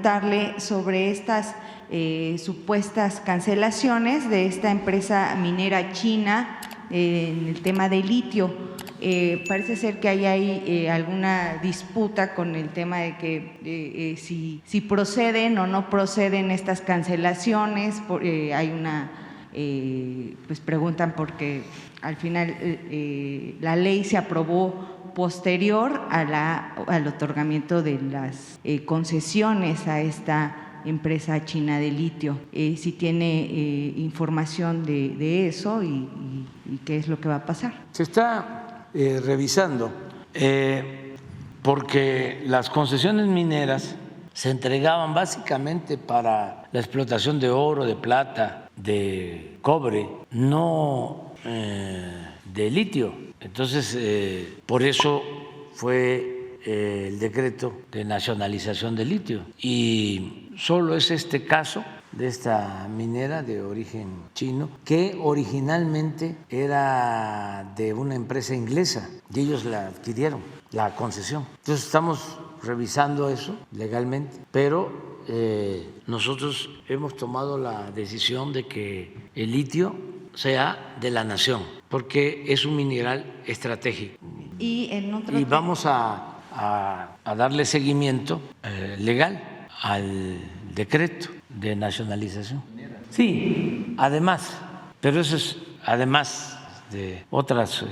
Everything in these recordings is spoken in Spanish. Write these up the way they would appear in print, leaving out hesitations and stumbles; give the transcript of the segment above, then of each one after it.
preguntarle sobre estas supuestas cancelaciones de esta empresa minera china en el tema de litio. Parece ser que hay alguna disputa con el tema de que si proceden o no proceden estas cancelaciones. Hay una, pues preguntan porque al final la ley se aprobó posterior al otorgamiento de las concesiones a esta empresa china de litio. Si tiene información de eso y qué es lo que va a pasar. Se está revisando porque las concesiones mineras se entregaban básicamente para la explotación de oro, de plata, de cobre, no de litio. Entonces, por eso fue el decreto de nacionalización del litio. Y solo es este caso de esta minera de origen chino, que originalmente era de una empresa inglesa y ellos la adquirieron, la concesión. Entonces estamos revisando eso legalmente, pero nosotros hemos tomado la decisión de que el litio sea de la nación, porque es un mineral estratégico. Y vamos a darle seguimiento legal al decreto de nacionalización. Sí, además, pero eso es además de otras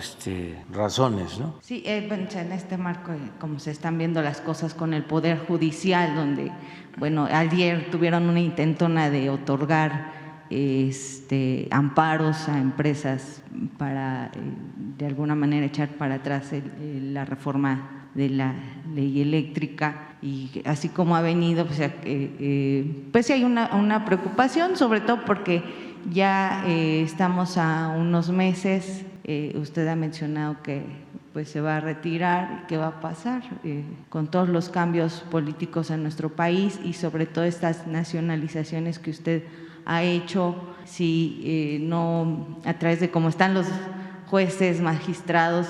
razones, ¿no? Sí, en este marco, como se están viendo las cosas con el Poder Judicial, donde, bueno, ayer tuvieron una intentona de otorgar amparos a empresas para de alguna manera echar para atrás la reforma de la ley eléctrica, y así como ha venido, pues sí hay una preocupación, sobre todo porque ya estamos a unos meses. Usted ha mencionado que pues se va a retirar. ¿Qué va a pasar con todos los cambios políticos en nuestro país y sobre todo estas nacionalizaciones que usted ha hecho? Si no, a través de cómo están los jueces, magistrados,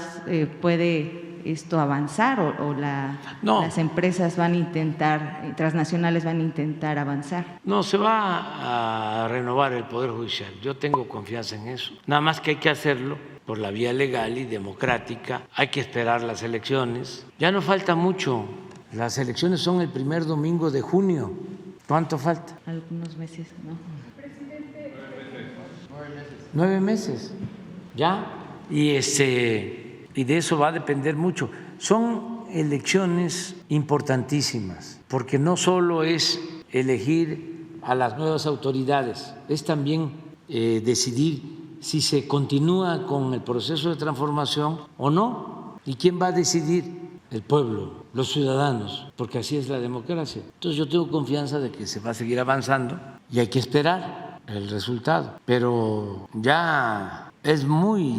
puede esto avanzar o las empresas van a intentar, transnacionales van a intentar avanzar. No, se va a renovar el Poder Judicial. Yo tengo confianza en eso. Nada más que hay que hacerlo por la vía legal y democrática. Hay que esperar las elecciones. Ya no falta mucho. Las elecciones son el primer domingo de junio. ¿Cuánto falta? Algunos meses, ¿no? 9 meses. Ya. Y de eso va a depender mucho. Son elecciones importantísimas, porque no solo es elegir a las nuevas autoridades, es también decidir si se continúa con el proceso de transformación o no. ¿Y quién va a decidir? El pueblo, los ciudadanos, porque así es la democracia. Entonces yo tengo confianza de que se va a seguir avanzando y hay que esperar el resultado. Pero ya es muy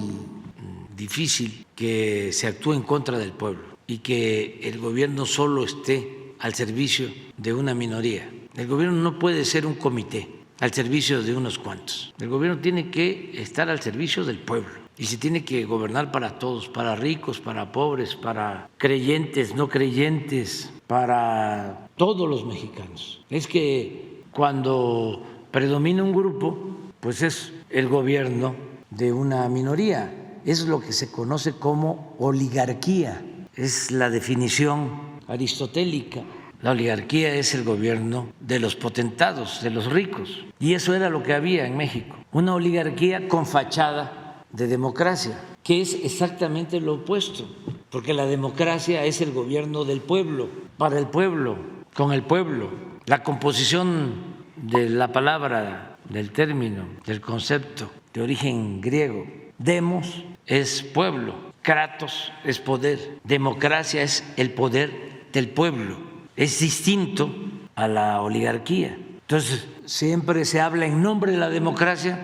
difícil que se actúe en contra del pueblo y que el gobierno solo esté al servicio de una minoría. El gobierno no puede ser un comité al servicio de unos cuantos. El gobierno tiene que estar al servicio del pueblo y se tiene que gobernar para todos, para ricos, para pobres, para creyentes, no creyentes, para todos los mexicanos. Es que cuando predomina un grupo, pues es el gobierno de una minoría. Es lo que se conoce como oligarquía, es la definición aristotélica. La oligarquía es el gobierno de los potentados, de los ricos. Y eso era lo que había en México, una oligarquía con fachada de democracia, que es exactamente lo opuesto, porque la democracia es el gobierno del pueblo, para el pueblo, con el pueblo. La composición de la palabra, del término, del concepto de origen griego, demos es pueblo, kratos es poder, democracia es el poder del pueblo, es distinto a la oligarquía. Entonces, siempre se habla en nombre de la democracia,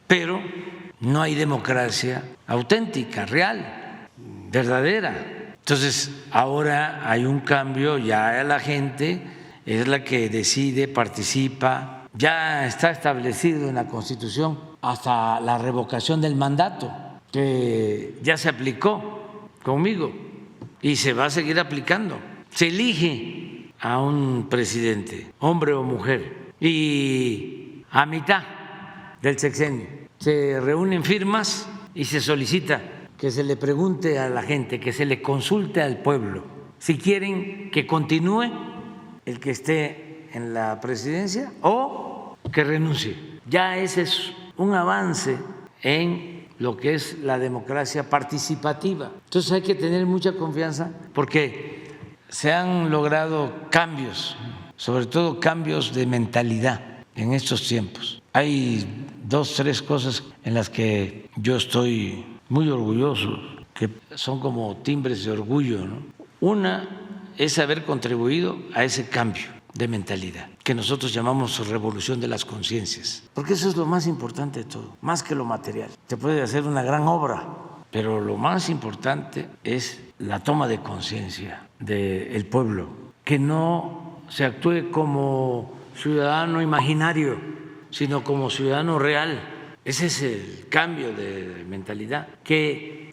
pero no hay democracia auténtica, real, verdadera. Entonces, ahora hay un cambio, ya la gente es la que decide, participa, ya está establecido en la Constitución hasta la revocación del mandato, que ya se aplicó conmigo y se va a seguir aplicando. Se elige a un presidente, hombre o mujer, y a mitad del sexenio se reúnen firmas y se solicita que se le pregunte a la gente, que se le consulte al pueblo si quieren que continúe el que esté en la presidencia o que renuncie. Ya ese es un avance en lo que es la democracia participativa. Entonces hay que tener mucha confianza porque se han logrado cambios, sobre todo cambios de mentalidad en estos tiempos. Hay 2, 3 cosas en las que yo estoy muy orgulloso, que son como timbres de orgullo, ¿no? Una es haber contribuido a ese cambio de mentalidad, que nosotros llamamos revolución de las conciencias, porque eso es lo más importante de todo, más que lo material. Se puede hacer una gran obra, pero lo más importante es la toma de conciencia del pueblo, que no se actúe como ciudadano imaginario, sino como ciudadano real. Ese es el cambio de mentalidad, que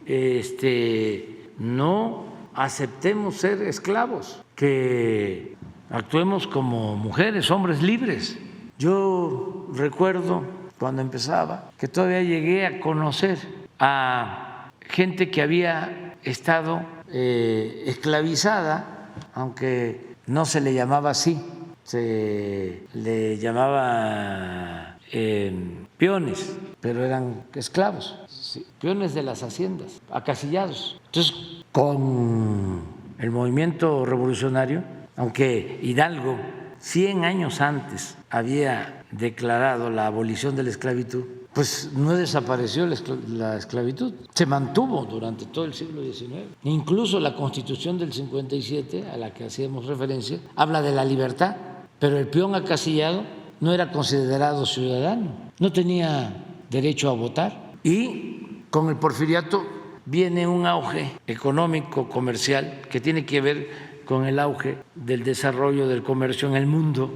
no aceptemos ser esclavos, que actuemos como mujeres, hombres libres. Yo recuerdo cuando empezaba que todavía llegué a conocer a gente que había estado esclavizada, aunque no se le llamaba así, se le llamaba peones, pero eran esclavos, sí, peones de las haciendas, acasillados. Entonces, con el movimiento revolucionario, aunque Hidalgo 100 años antes había declarado la abolición de la esclavitud, pues no desapareció la esclavitud, se mantuvo durante todo el siglo XIX. Incluso la Constitución del 57, a la que hacíamos referencia, habla de la libertad, pero el peón acasillado no era considerado ciudadano, no tenía derecho a votar. Y con el porfiriato viene un auge económico, comercial, que tiene que ver con el auge del desarrollo del comercio en el mundo,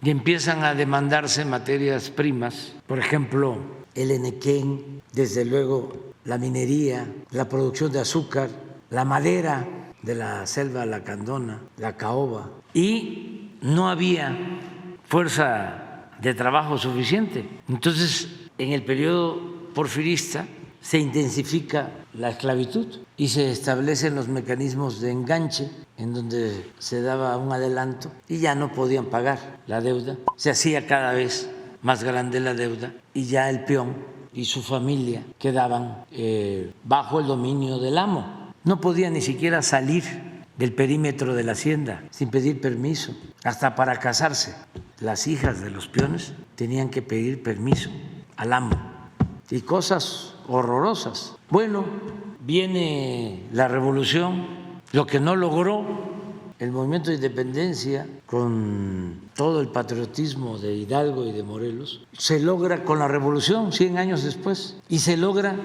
y empiezan a demandarse materias primas, por ejemplo, el enequén, desde luego la minería, la producción de azúcar, la madera de la selva lacandona, la caoba, y no había fuerza de trabajo suficiente. Entonces, en el periodo porfirista se intensifica la esclavitud y se establecen los mecanismos de enganche en donde se daba un adelanto y ya no podían pagar la deuda, se hacía cada vez más grande la deuda y ya el peón y su familia quedaban bajo el dominio del amo. No podía ni siquiera salir del perímetro de la hacienda sin pedir permiso, hasta para casarse. Las hijas de los peones tenían que pedir permiso al amo y cosas horrorosas. Bueno, viene la revolución, lo que no logró el movimiento de independencia con todo el patriotismo de Hidalgo y de Morelos, se logra con la revolución 100 años después, y se logra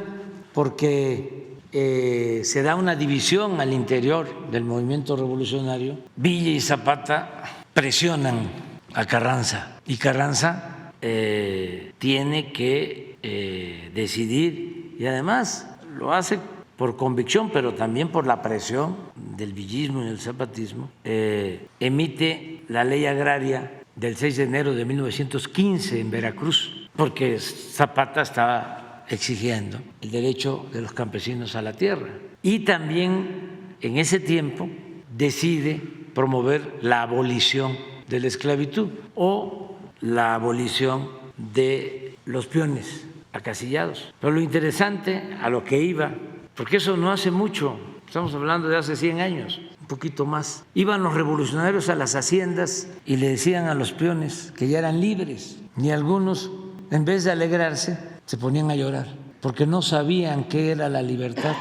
porque se da una división al interior del movimiento revolucionario. Villa y Zapata presionan a Carranza y Carranza tiene que decidir, y además lo hace por convicción, pero también por la presión del villismo y el zapatismo, emite la ley agraria del 6 de enero de 1915 en Veracruz, porque Zapata estaba exigiendo el derecho de los campesinos a la tierra. Y también en ese tiempo decide promover la abolición de la esclavitud o la abolición de los peones acasillados. Pero lo interesante, a lo que iba, porque eso no hace mucho, estamos hablando de hace 100 años, un poquito más, iban los revolucionarios a las haciendas y le decían a los peones que ya eran libres, y algunos, en vez de alegrarse, se ponían a llorar, porque no sabían qué era la libertad.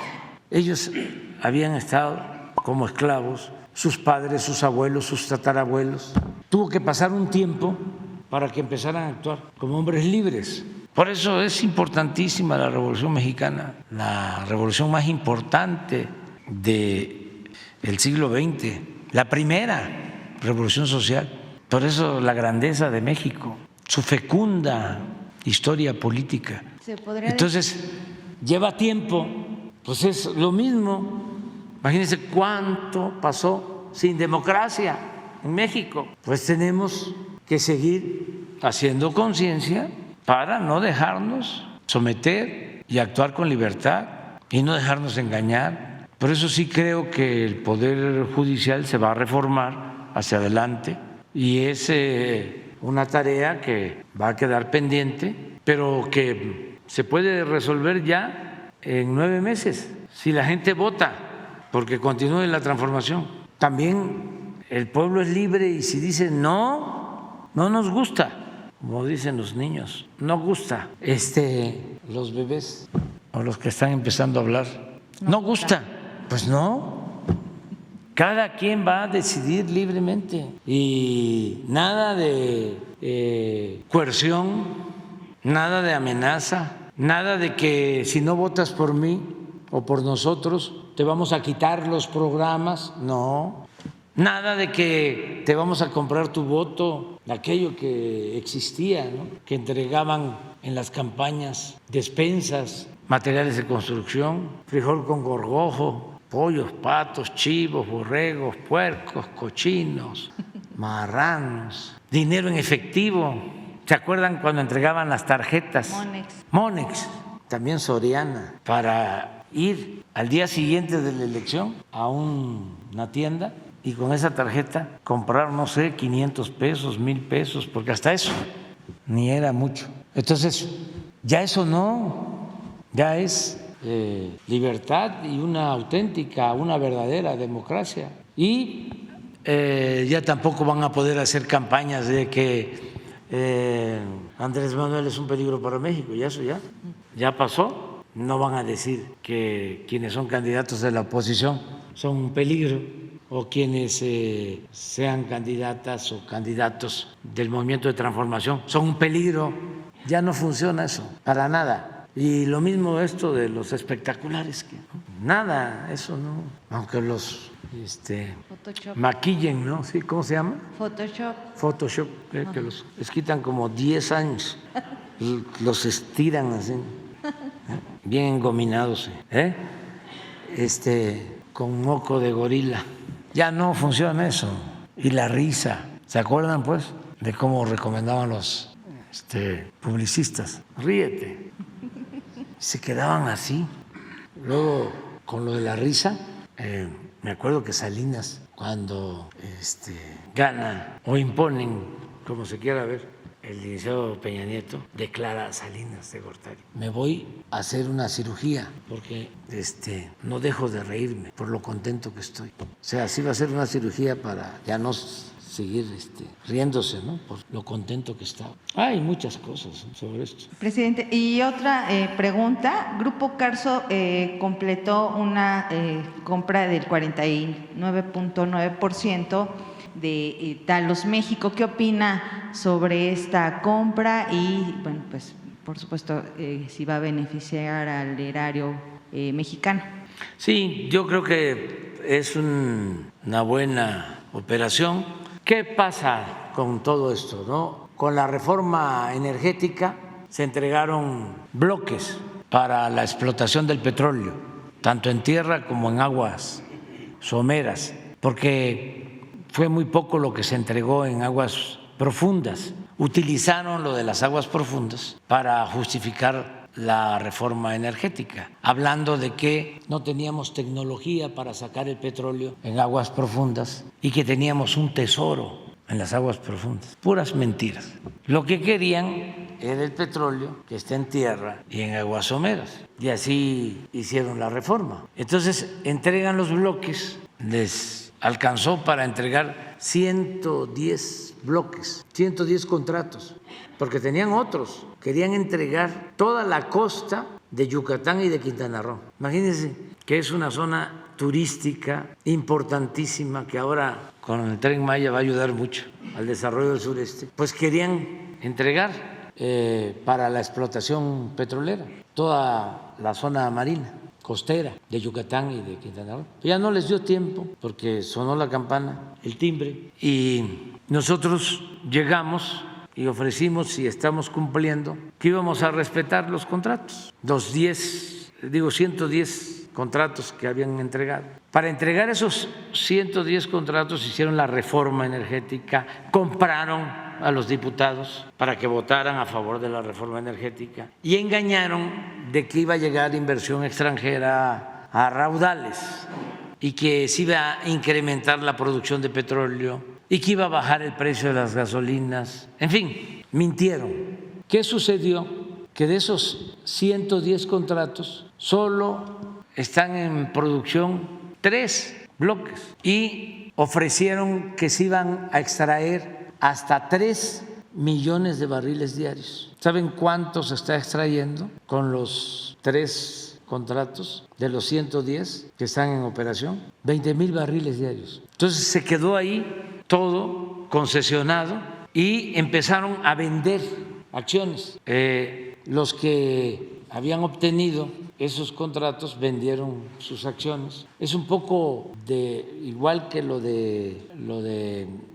Ellos habían estado como esclavos, sus padres, sus abuelos, sus tatarabuelos. Tuvo que pasar un tiempo para que empezaran a actuar como hombres libres. Por eso es importantísima la Revolución Mexicana, la revolución más importante del siglo XX, la primera revolución social. Por eso la grandeza de México, su fecunda historia política. Entonces, lleva tiempo, pues es lo mismo. Imagínense cuánto pasó sin democracia en México. Pues tenemos que seguir haciendo conciencia para no dejarnos someter y actuar con libertad y no dejarnos engañar. Por eso sí creo que el Poder Judicial se va a reformar hacia adelante y es una tarea que va a quedar pendiente, pero que se puede resolver ya en 9 meses si la gente vota porque continúe la transformación. También el pueblo es libre y si dice no nos gusta, como dicen los niños, no gusta, los bebés o los que están empezando a hablar, no gusta, pues no. Cada quien va a decidir libremente y nada de coerción, nada de amenaza, nada de que si no votas por mí o por nosotros te vamos a quitar los programas, no. Nada de que te vamos a comprar tu voto, aquello que existía, ¿no? Que entregaban en las campañas despensas, materiales de construcción, frijol con gorgojo, pollos, patos, chivos, borregos, puercos, cochinos, marranos, dinero en efectivo. ¿Se acuerdan cuando entregaban las tarjetas? Monex, también Soriana, para ir al día siguiente de la elección a una tienda y con esa tarjeta comprar, no sé, 500 pesos, 1,000 pesos, porque hasta eso ni era mucho. Entonces, ya eso no, ya es libertad y una auténtica, una verdadera democracia. Y ya tampoco van a poder hacer campañas de que Andrés Manuel es un peligro para México, y eso ya pasó. No van a decir que quienes son candidatos de la oposición son un peligro o quienes sean candidatas o candidatos del movimiento de transformación son un peligro. Ya no funciona eso, para nada. Y lo mismo esto de los espectaculares, que nada, eso no, aunque los maquillen, ¿no? ¿Sí? ¿Cómo se llama? Photoshop, que les quitan como 10 años y los estiran así, bien engominados, con moco de gorila. Ya no funciona eso. Y la risa, ¿se acuerdan pues de cómo recomendaban los publicistas? Ríete. Se quedaban así. Luego, con lo de la risa, me acuerdo que Salinas, cuando gana o imponen, como se quiera ver, el licenciado Peña Nieto, declara a Salinas de Gortari: me voy a hacer una cirugía porque no dejo de reírme por lo contento que estoy. O sea, sí va a ser una cirugía para ya no seguir riéndose, ¿no? Por lo contento que está. Hay muchas cosas sobre esto. Presidente, y otra pregunta. Grupo Carso completó una compra del 49.9% de Talos México. ¿Qué opina sobre esta compra? Y, bueno, pues, por supuesto, si va a beneficiar al erario mexicano. Sí, yo creo que es una buena operación. ¿Qué pasa con todo esto, no? Con la reforma energética se entregaron bloques para la explotación del petróleo, tanto en tierra como en aguas someras, porque fue muy poco lo que se entregó en aguas profundas. Utilizaron lo de las aguas profundas para justificar la reforma energética, hablando de que no teníamos tecnología para sacar el petróleo en aguas profundas y que teníamos un tesoro en las aguas profundas. Puras mentiras. Lo que querían era el petróleo que está en tierra y en aguas someras, y así hicieron la reforma. Entonces entregan los bloques, les alcanzó para entregar 110 bloques, 110 contratos, porque tenían otros. Querían entregar toda la costa de Yucatán y de Quintana Roo. Imagínense que es una zona turística importantísima que ahora con el Tren Maya va a ayudar mucho al desarrollo del sureste. Pues querían entregar para la explotación petrolera toda la zona marina, costera de Yucatán y de Quintana Roo. Ya no les dio tiempo porque sonó la campana, el timbre, y nosotros llegamos y ofrecimos, y estamos cumpliendo, que íbamos a respetar los contratos. Los 110 contratos que habían entregado. Para entregar esos 110 contratos hicieron la reforma energética, compraron a los diputados para que votaran a favor de la reforma energética y engañaron de que iba a llegar inversión extranjera a raudales y que se iba a incrementar la producción de petróleo y que iba a bajar el precio de las gasolinas. En fin, mintieron. ¿Qué sucedió? Que de esos 110 contratos solo están en producción 3 bloques y ofrecieron que se iban a extraer hasta 3 millones de barriles diarios. ¿Saben cuánto se está extrayendo con los 3 contratos de los 110 que están en operación? 20,000 barriles diarios. Entonces se quedó ahí todo concesionado y empezaron a vender acciones. Los que habían obtenido esos contratos vendieron sus acciones. Es un poco igual que lo de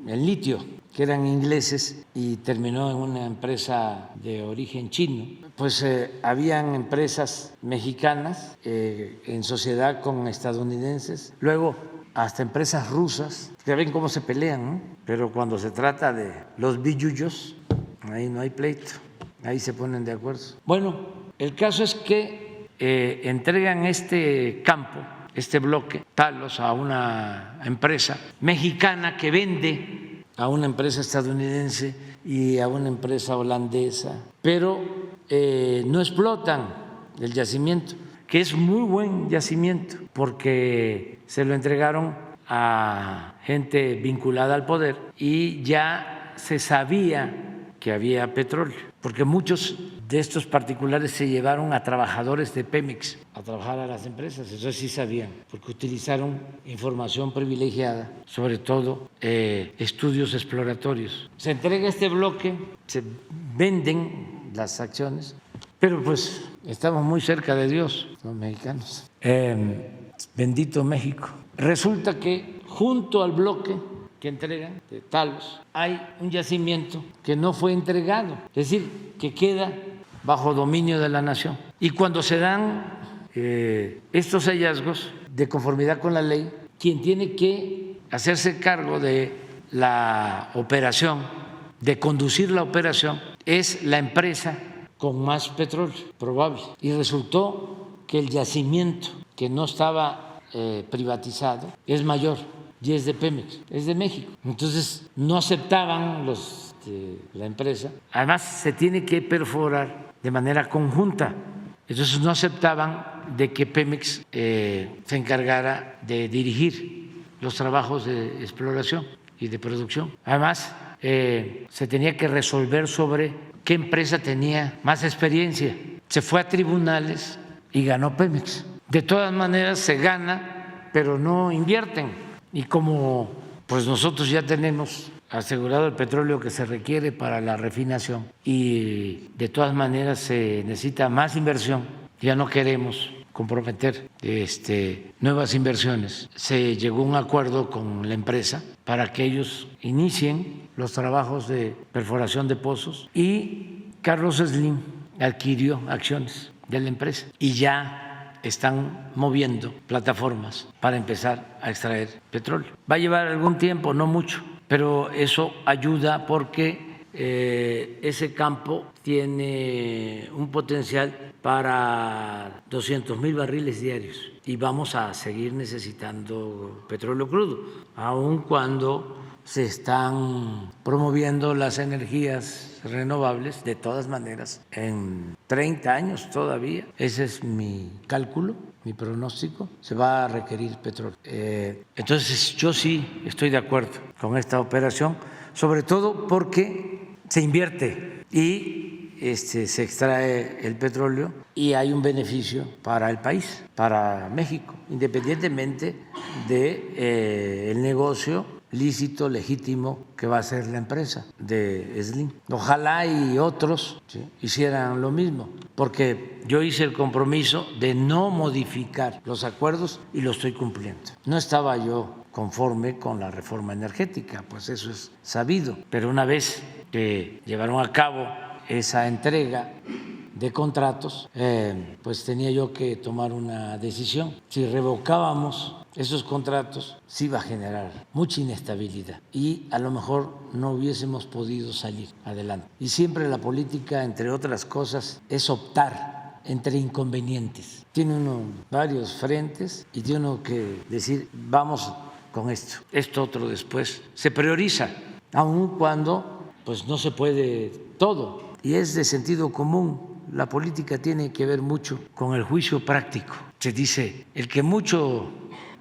el litio, que eran ingleses y terminó en una empresa de origen chino. Pues habían empresas mexicanas en sociedad con estadounidenses, luego hasta empresas rusas. Ya ven cómo se pelean, ¿no? Pero cuando se trata de los billullos, ahí no hay pleito, ahí se ponen de acuerdo. Bueno, el caso es que entregan este campo, este bloque, Talos, a una empresa mexicana que vende a una empresa estadounidense y a una empresa holandesa, pero no explotan el yacimiento, que es muy buen yacimiento, porque se lo entregaron a gente vinculada al poder y ya se sabía que había petróleo, porque muchos de estos particulares se llevaron a trabajadores de Pemex a trabajar a las empresas, eso sí sabían, porque utilizaron información privilegiada, sobre todo estudios exploratorios. Se entrega este bloque, se venden las acciones, pero pues estamos muy cerca de Dios, los mexicanos. Bendito México. Resulta que junto al bloque que entregan de Talos hay un yacimiento que no fue entregado, es decir, que queda bajo dominio de la nación. Y cuando se dan estos hallazgos de conformidad con la ley, quien tiene que hacerse cargo de la operación, de conducir la operación, es la empresa con más petróleo probable. Y resultó que el yacimiento que no estaba privatizado es mayor y es de Pemex, es de México. Entonces no aceptaban la empresa. Además se tiene que perforar de manera conjunta. Entonces no aceptaban de que Pemex se encargara de dirigir los trabajos de exploración y de producción. Además se tenía que resolver sobre qué empresa tenía más experiencia. Se fue a tribunales y ganó Pemex. De todas maneras se gana, pero no invierten. Y como pues nosotros ya tenemos asegurado el petróleo que se requiere para la refinación y de todas maneras se necesita más inversión, ya no queremos comprometer nuevas inversiones. Se llegó a un acuerdo con la empresa para que ellos inicien los trabajos de perforación de pozos y Carlos Slim adquirió acciones de la empresa y ya están moviendo plataformas para empezar a extraer petróleo. Va a llevar algún tiempo, no mucho, pero eso ayuda porque ese campo tiene un potencial para 200,000 barriles diarios y vamos a seguir necesitando petróleo crudo, aun cuando se están promoviendo las energías renovables. De todas maneras, en 30 años todavía, ese es mi cálculo, mi pronóstico, se va a requerir petróleo. Entonces yo sí estoy de acuerdo con esta operación, sobre todo porque se invierte y se extrae el petróleo y hay un beneficio para el país, para México, independientemente del negocio lícito, legítimo que va a ser la empresa de Slim. Ojalá y otros hicieran lo mismo, porque yo hice el compromiso de no modificar los acuerdos y lo estoy cumpliendo. No estaba yo conforme con la reforma energética, pues eso es sabido, pero una vez que llevaron a cabo esa entrega de contratos, pues tenía yo que tomar una decisión. Si revocábamos esos contratos, sí iba a generar mucha inestabilidad y a lo mejor no hubiésemos podido salir adelante. Y siempre la política, entre otras cosas, es optar entre inconvenientes. Tiene uno varios frentes y tiene uno que decir, vamos con esto otro después. Se prioriza, aun cuando pues no se puede todo. Y es de sentido común. La política tiene que ver mucho con el juicio práctico. Se dice, el que mucho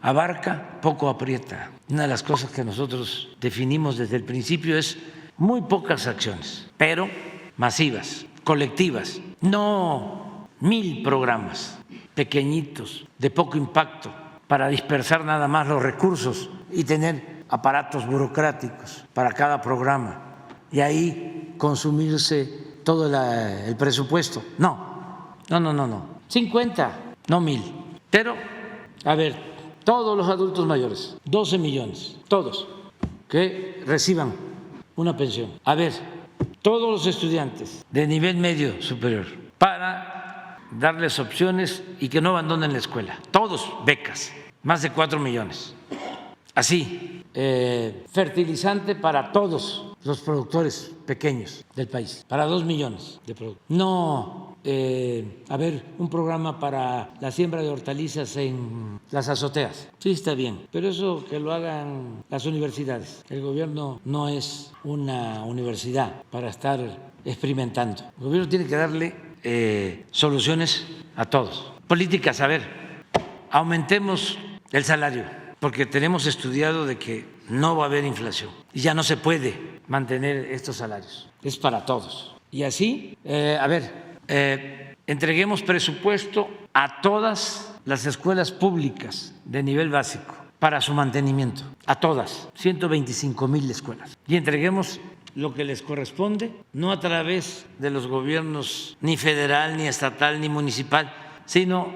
abarca, poco aprieta. Una de las cosas que nosotros definimos desde el principio es muy pocas acciones, pero masivas, colectivas, no 1000 programas pequeñitos, de poco impacto, para dispersar nada más los recursos y tener aparatos burocráticos para cada programa y ahí consumirse todo el presupuesto. No, 50, no 1000. Pero, a ver, todos los adultos mayores, 12 millones, todos, que reciban una pensión. A ver, todos los estudiantes de nivel medio superior, para darles opciones y que no abandonen la escuela. Todos becas, más de 4 millones. Así, fertilizante para todos los productores pequeños del país, para 2 millones de productos. No, a ver, un programa para la siembra de hortalizas en las azoteas. Sí, está bien, pero eso que lo hagan las universidades. El gobierno no es una universidad para estar experimentando. El gobierno tiene que darle soluciones a todos. Políticas, a ver, aumentemos el salario, porque tenemos estudiado de que no va a haber inflación y ya no se puede mantener estos salarios. Es para todos. Y así, entreguemos presupuesto a todas las escuelas públicas de nivel básico para su mantenimiento, a todas, 125,000 escuelas. Y entreguemos lo que les corresponde, no a través de los gobiernos ni federal, ni estatal, ni municipal, sino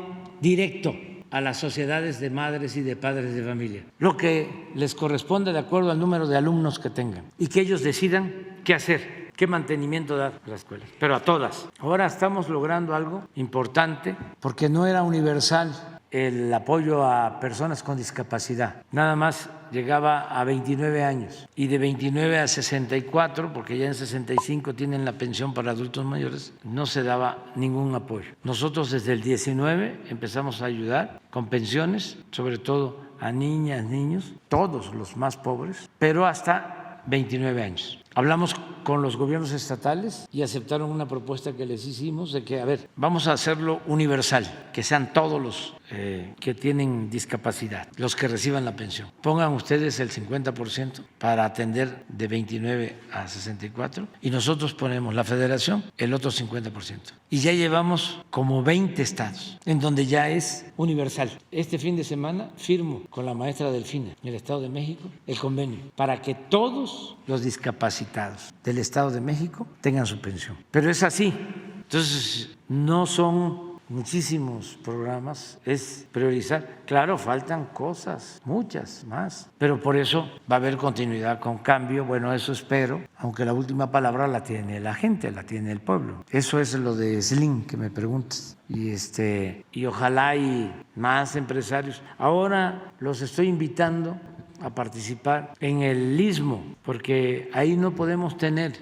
directo a las sociedades de madres y de padres de familia, lo que les corresponde de acuerdo al número de alumnos que tengan y que ellos decidan qué hacer, qué mantenimiento dar a las escuelas, pero a todas. Ahora estamos logrando algo importante porque no era universal el apoyo a personas con discapacidad, nada más llegaba a 29 años y de 29 a 64, porque ya en 65 tienen la pensión para adultos mayores, no se daba ningún apoyo. Nosotros desde el 19 empezamos a ayudar con pensiones, sobre todo a niñas, niños, todos los más pobres, pero hasta 29 años. Hablamos con los gobiernos estatales y aceptaron una propuesta que les hicimos de que, a ver, vamos a hacerlo universal, que sean todos los que tienen discapacidad, los que reciban la pensión. Pongan ustedes el 50% para atender de 29 a 64 y nosotros ponemos la federación el otro 50%. Y ya llevamos como 20 estados en donde ya es universal. Este fin de semana firmo con la maestra Delfina en el Estado de México el convenio para que todos los discapacitados del Estado de México tengan su pensión. Pero es así. Entonces, no son muchísimos programas, es priorizar. Claro, faltan cosas, muchas más, pero por eso va a haber continuidad con cambio. Bueno, eso espero, aunque la última palabra la tiene la gente, la tiene el pueblo. Eso es lo de Slim que me preguntas. Y ojalá y más empresarios. Ahora los estoy invitando a participar en el Istmo, porque ahí no podemos tener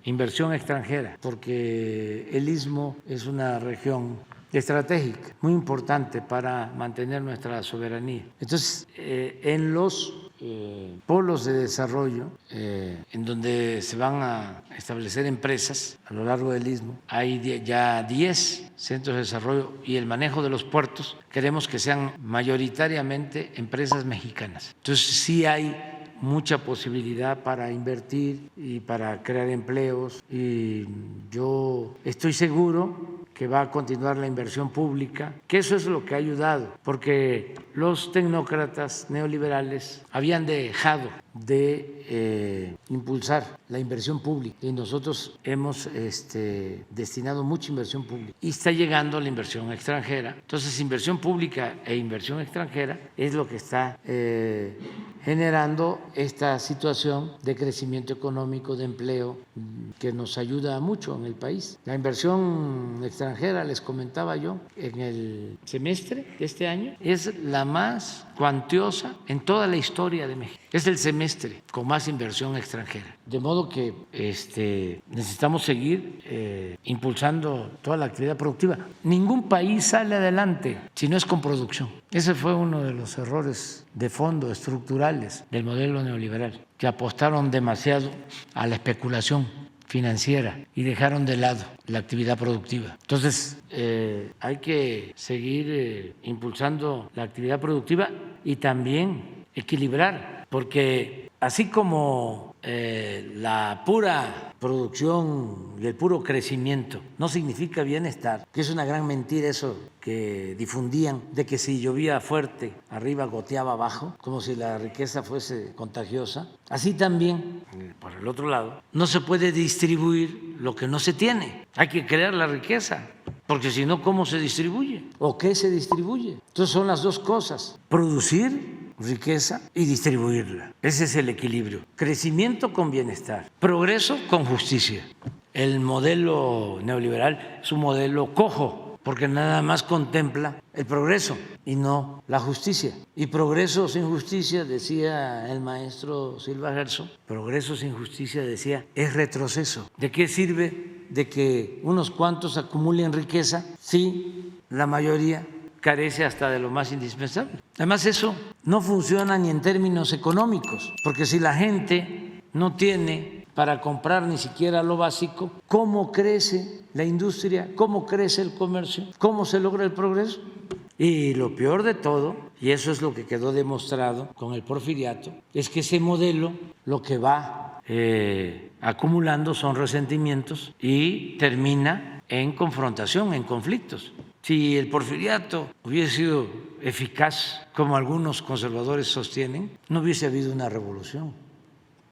inversión extranjera, porque el Istmo es una región estratégica muy importante para mantener nuestra soberanía. Entonces, en los polos de desarrollo en donde se van a establecer empresas a lo largo del Istmo, hay ya 10 centros de desarrollo y el manejo de los puertos queremos que sean mayoritariamente empresas mexicanas. Entonces sí hay mucha posibilidad para invertir y para crear empleos y yo estoy seguro que va a continuar la inversión pública, que eso es lo que ha ayudado, porque los tecnócratas neoliberales habían dejado de impulsar la inversión pública y nosotros hemos destinado mucha inversión pública y está llegando la inversión extranjera. Entonces, inversión pública e inversión extranjera es lo que está generando esta situación de crecimiento económico, de empleo, que nos ayuda mucho en el país. La inversión extranjera, les comentaba yo, en el semestre de este año es la más cuantiosa en toda la historia de México. Es el semestre con más inversión extranjera. De modo que necesitamos seguir impulsando toda la actividad productiva. Ningún país sale adelante si no es con producción. Ese fue uno de los errores de fondo estructurales del modelo neoliberal, que apostaron demasiado a la especulación financiera y dejaron de lado la actividad productiva. Entonces, hay que seguir impulsando la actividad productiva y también equilibrar, porque así como la pura producción y el puro crecimiento no significa bienestar, que es una gran mentira eso que difundían de que si llovía fuerte arriba goteaba abajo, como si la riqueza fuese contagiosa. Así también, por el otro lado, no se puede distribuir lo que no se tiene. Hay que crear la riqueza, porque si no, ¿cómo se distribuye? ¿O qué se distribuye? Entonces son las dos cosas: producir riqueza y distribuirla. Ese es el equilibrio. Crecimiento con bienestar, progreso con justicia. El modelo neoliberal es un modelo cojo, porque nada más contempla el progreso y no la justicia. Y progreso sin justicia, decía el maestro Silva Gerson, progreso sin justicia, decía, es retroceso. ¿De qué sirve de que unos cuantos acumulen riqueza si la mayoría carece hasta de lo más indispensable? Además, eso no funciona ni en términos económicos, porque si la gente no tiene para comprar ni siquiera lo básico, ¿cómo crece la industria? ¿Cómo crece el comercio? ¿Cómo se logra el progreso? Y lo peor de todo, y eso es lo que quedó demostrado con el porfiriato, es que ese modelo lo que va acumulando son resentimientos y termina en confrontación, en conflictos. Si el porfiriato hubiese sido eficaz, como algunos conservadores sostienen, no hubiese habido una revolución.